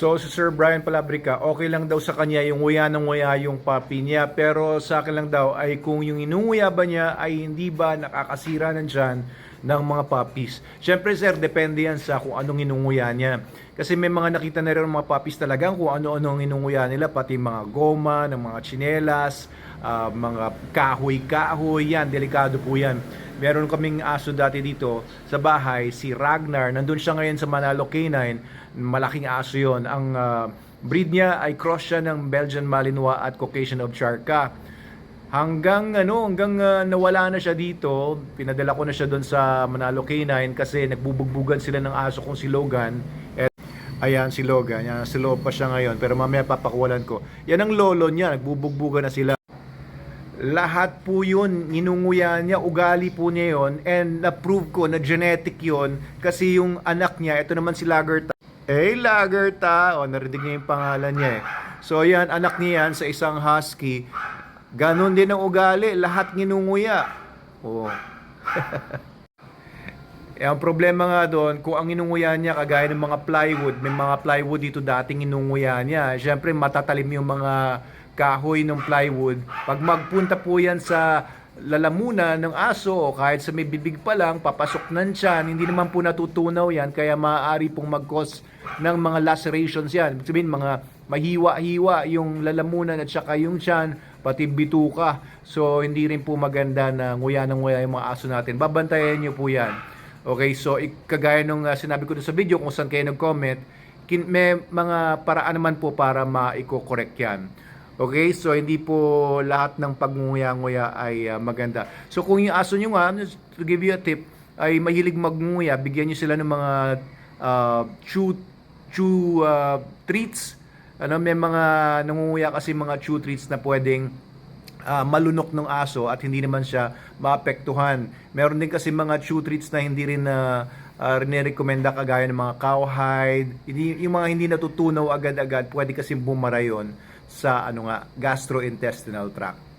So si Sir Brian Palabrica, okay lang daw sa kanya yung nguya ng nguya yung puppy niya, pero sa akin lang daw ay kung yung inunguya ba niya ay hindi ba nakakasira ng tiyan ng mga puppies. Siyempre sir, depende yan sa kung anong inunguya niya. Kasi may mga nakita na rin mga puppies talagang kung ano-ano ang inunguya nila, pati mga goma, ng mga tsinelas, mga kahoy-kahoy, yan, delikado po yan. Meron kaming aso dati dito sa bahay, si Ragnar. Nandun siya ngayon sa Manalo Canine. Malaking aso yon. Ang breed niya ay cross siya ng Belgian Malinois at Caucasian Ovcharka. Hanggang nawala na siya dito, pinadala ko na siya doon sa Manalo Canine kasi nagbubugbugan sila ng aso kong si Logan. Ayan si Logan, yan, si loob pa siya ngayon, pero mamaya papakuwalan ko. Yan ang lolo niya, nagbubugbugan na sila. Lahat po yun, ninunguya niya, ugali po niya yun, and na-prove ko na genetic yun kasi yung anak niya, ito naman si Lagerta. Lagerta, narinig niya yung pangalan niya eh. So yan, anak niya yan sa isang husky, ganon din ang ugali, lahat ninunguya. Ang problema nga doon, kung ang inunguya niya kagaya ng mga plywood, may mga plywood dito dating inunguya niya. Siyempre matatalim yung mga kahoy ng plywood. Pag magpunta po yan sa lalamunan ng aso o kahit sa may bibig pa lang, papasok ng tiyan, hindi naman po natutunaw yan, kaya maaari pong mag-cause ng mga lacerations yan. Ibig sabihin, mga mahiwa-hiwa yung lalamunan at saka yung tiyan, pati bituka. So, hindi rin po maganda na nguya ng nguya yung mga aso natin. Babantayan nyo po yan. Okay, so kagaya nung sinabi ko sa video kung saan kayo nag-comment, may mga paraan naman po para ma-correct yan. Okay, so hindi po lahat ng pagnguya-nguya ay maganda. So kung yung aso nyo nga, to give you a tip, ay mahilig magnguya, bigyan nyo sila ng mga chew treats. May mga nangunguya kasi mga chew treats na pwedeng malunok ng aso at hindi naman siya maapektuhan. Meron din kasi mga chew treats na hindi rin rin-recommenda kagaya ng mga cowhide. Yung mga hindi natutunaw agad-agad, pwede kasi bumara yun sa gastrointestinal tract.